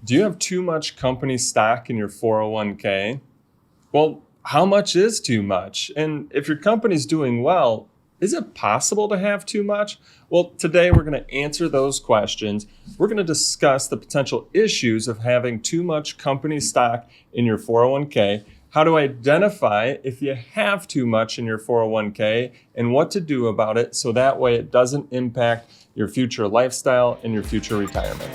Do you have too much company stock in your 401k? Well, how much is too much? And if your company's doing well, is it possible to have too much? Well, today we're going to answer those questions. We're going to discuss the potential issues of having too much company stock in your 401k, how to identify if you have too much in your 401k, and what to do about it so that way it doesn't impact your future lifestyle and your future retirement.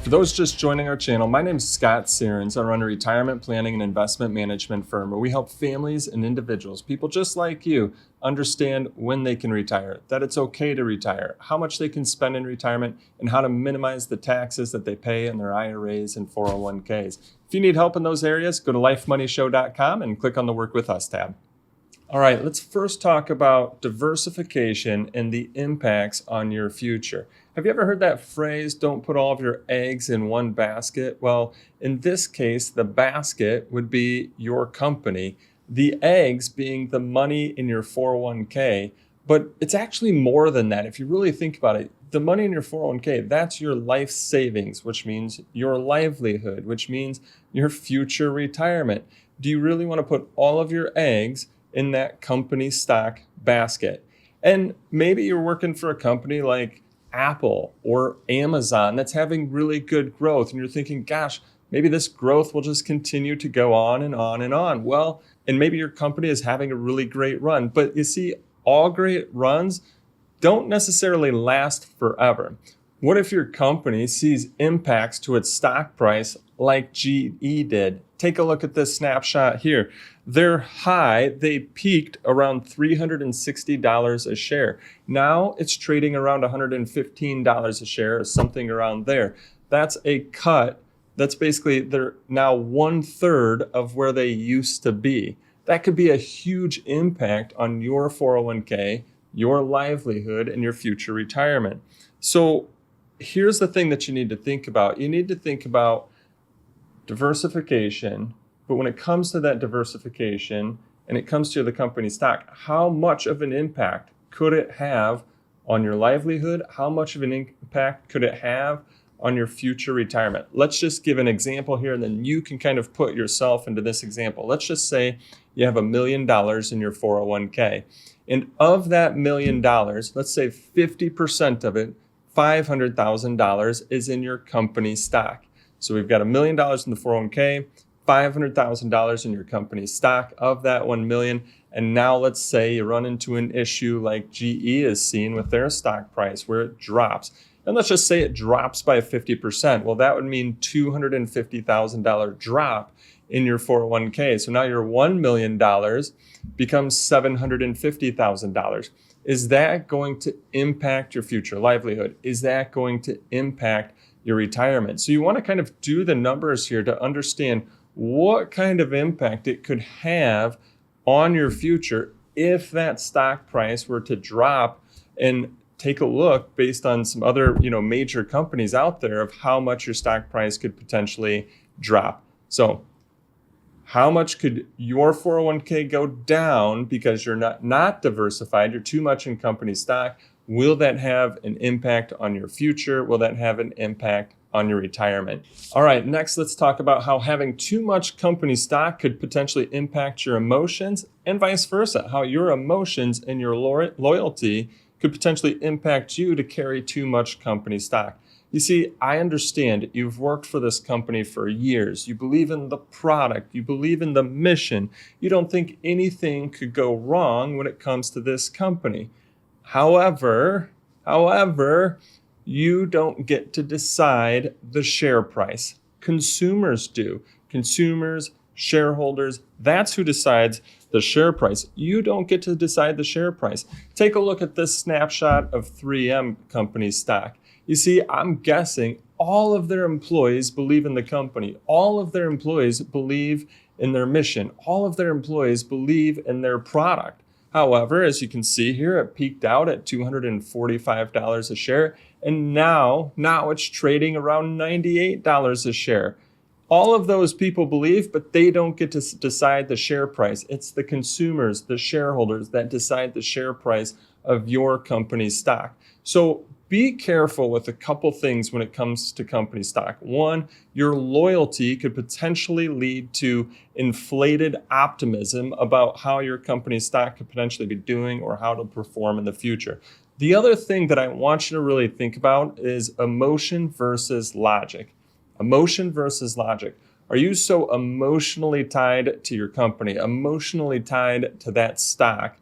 For those just joining our channel, my name is Scott Sierens. I run a retirement planning and investment management firm where we help families and individuals, people just like you, understand when they can retire, that it's okay to retire, how much they can spend in retirement, and how to minimize the taxes that they pay in their IRAs and 401ks. If you need help in those areas, go to lifemoneyshow.com and click on the Work With Us tab. All right, let's first talk about diversification and the impacts on your future. Have you ever heard that phrase, don't put all of your eggs in one basket? Well, in this case, the basket would be your company, the eggs being the money in your 401k. But it's actually more than that. If you really think about it, the money in your 401k, that's your life savings, which means your livelihood, which means your future retirement. Do you really want to put all of your eggs in that company stock basket? And maybe you're working for a company like Apple or Amazon that's having really good growth, and you're thinking, gosh, maybe this growth will just continue to go on and on and on. Well, and maybe your company is having a really great run, but you see, all great runs don't necessarily last forever. What if your company sees impacts to its stock price like GE did? Take a look at this snapshot here. Their high, they peaked around $360 a share. Now it's trading around $115 a share or something around there. That's a cut. That's basically they're now 1/3 of where they used to be. That could be a huge impact on your 401k, your livelihood, and your future retirement. So here's the thing that you need to think about. You need to think about diversification, but when it comes to that diversification and it comes to the company stock, how much of an impact could it have on your livelihood? How much of an impact could it have on your future retirement? Let's just give an example here, and then you can kind of put yourself into this example. Let's just say you have $1 million in your 401k. And of that $1 million, let's say 50% of it, $500,000 is in your company stock. So we've got $1 million in the 401k, $500,000 in your company stock of that 1 million. And now let's say you run into an issue like GE is seeing with their stock price where it drops. And let's just say it drops by 50%. Well, that would mean $250,000 drop in your 401k. So now your $1 million becomes $750,000. Is that going to impact your future livelihood? Is that going to impact your retirement? So you want to kind of do the numbers here to understand what kind of impact it could have on your future if that stock price were to drop. And take a look based on some other, major companies out there of how much your stock price could potentially drop. So how much could your 401k go down because you're not diversified, you're too much in company stock? Will that have an impact on your future? Will that have an impact on your retirement? All right, next let's talk about how having too much company stock could potentially impact your emotions and vice versa, how your emotions and your loyalty could potentially impact you to carry too much company stock. You see, I understand you've worked for this company for years. You believe in the product. You believe in the mission. You don't think anything could go wrong when it comes to this company. However, you don't get to decide the share price. Consumers do. Consumers, shareholders, that's who decides the share price. You don't get to decide the share price. Take a look at this snapshot of 3M company stock. You see, I'm guessing all of their employees believe in the company. All of their employees believe in their mission. All of their employees believe in their product. However, as you can see here, it peaked out at $245 a share, and now it's trading around $98 a share. All of those people believe, but they don't get to decide the share price. It's the consumers, the shareholders that decide the share price of your company stock. So be careful with a couple things when it comes to company stock. One, your loyalty could potentially lead to inflated optimism about how your company stock could potentially be doing or how to perform in the future. The other thing that I want you to really think about is emotion versus logic. Emotion versus logic. Are you so emotionally tied to your company, emotionally tied to that stock,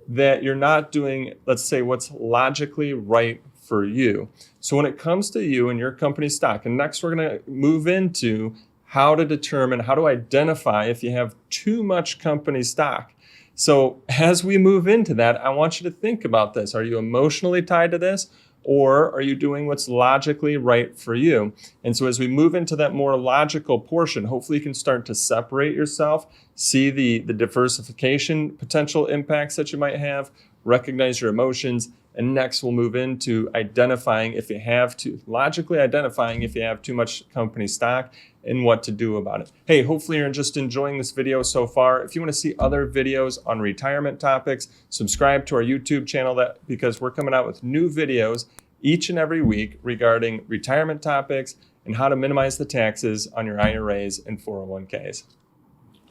that you're not doing, let's say, what's logically right for you? So when it comes to you and your company stock, and next we're going to move into how to determine, how to identify if you have too much company stock. So as we move into that, I want you to think about this. Are you emotionally tied to this? Or are you doing what's logically right for you? And so as we move into that more logical portion, hopefully you can start to separate yourself, see the diversification potential impacts that you might have, recognize your emotions, and next we'll move into identifying if you have to, logically identifying if you have too much company stock and what to do about it. Hey, hopefully you're just enjoying this video so far. If you want to see other videos on retirement topics, subscribe to our YouTube channel because we're coming out with new videos each and every week regarding retirement topics and how to minimize the taxes on your IRAs and 401ks.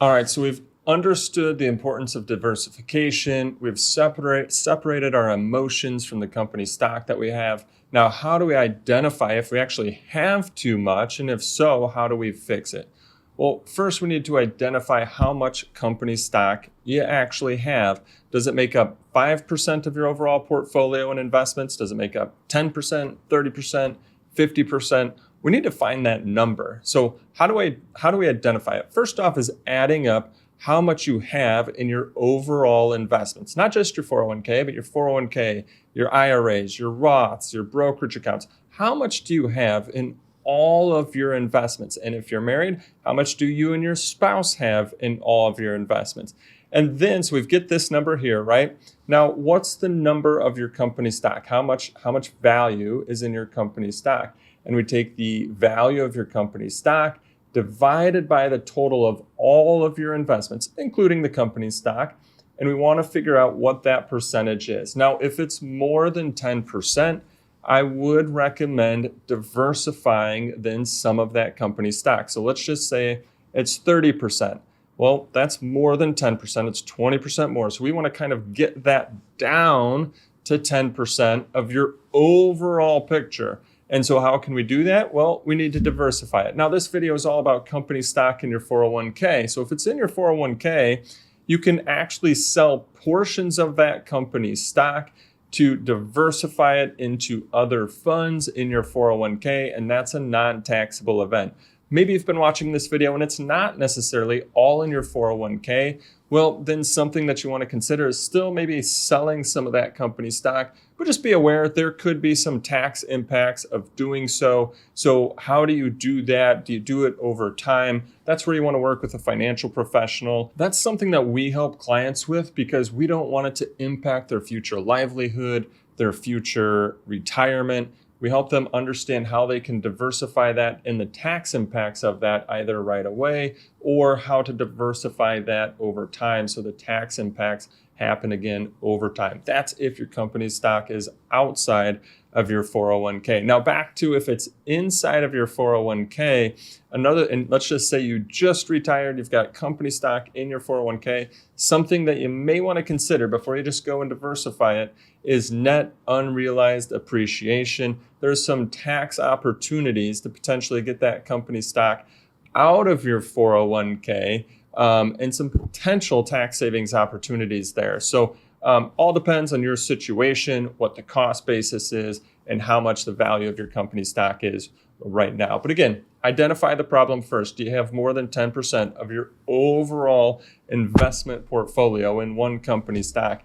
All right, so we've understood the importance of diversification. We've separated our emotions from the company stock that we have. Now, how do we identify if we actually have too much? And if so, how do we fix it? Well, first we need to identify how much company stock you actually have. Does it make up 5% of your overall portfolio and investments? Does it make up 10%, 30%, 50%? We need to find that number. So how do we identify it? First off is adding up how much you have in your overall investments, not just your 401k, but your 401k, your IRAs, your Roths, your brokerage accounts. How much do you have in all of your investments? And if you're married, how much do you and your spouse have in all of your investments? And then, so we get this number here, right? Now, what's the number of your company stock? How much value is in your company stock? And we take the value of your company stock divided by the total of all of your investments, including the company stock, and we want to figure out what that percentage is. Now, if it's more than 10%, I would recommend diversifying then some of that company stock. So let's just say it's 30%. Well, that's more than 10%. It's 20% more. So we want to kind of get that down to 10% of your overall picture. And so how can we do that? Well, we need to diversify it. Now, this video is all about company stock in your 401k. So if it's in your 401k, you can actually sell portions of that company stock to diversify it into other funds in your 401k, and that's a non-taxable event. Maybe you've been watching this video and it's not necessarily all in your 401k. Well, then something that you want to consider is still maybe selling some of that company stock, but just be aware there could be some tax impacts of doing so. So how do you do that? Do you do it over time? That's where you want to work with a financial professional. That's something that we help clients with because we don't want it to impact their future livelihood, their future retirement. We help them understand how they can diversify that and the tax impacts of that either right away or how to diversify that over time so the tax impacts happen again over time. That's if your company stock is outside of your 401k. Now back to if it's inside of your 401k, and let's just say you just retired, you've got company stock in your 401k, something that you may want to consider before you just go and diversify it is net unrealized appreciation. There's some tax opportunities to potentially get that company stock out of your 401k and some potential tax savings opportunities there. So all depends on your situation, what the cost basis is, and how much the value of your company stock is right now. But again, identify the problem first. Do you have more than 10% of your overall investment portfolio in one company stock?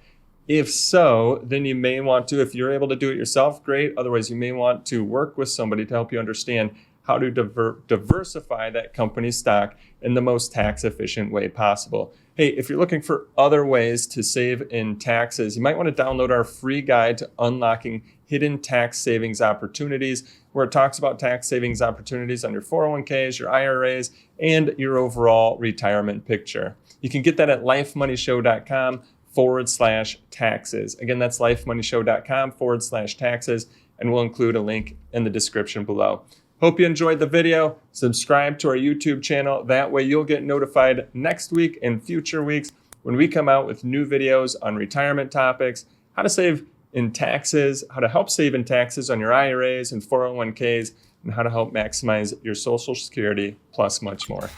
If so, then you may want to, if you're able to do it yourself, great. Otherwise, you may want to work with somebody to help you understand how to diversify that company stock in the most tax efficient way possible. Hey, if you're looking for other ways to save in taxes, you might want to download our free guide to unlocking hidden tax savings opportunities, where it talks about tax savings opportunities on your 401ks, your IRAs, and your overall retirement picture. You can get that at lifemoneyshow.com lifemoneyshow.com/taxes. Again, that's lifemoneyshow.com/taxes, and we'll include a link in the description below. Hope you enjoyed the video. Subscribe to our YouTube channel. That way you'll get notified next week and future weeks when we come out with new videos on retirement topics, how to save in taxes, how to help save in taxes on your IRAs and 401ks, and how to help maximize your Social Security, plus much more.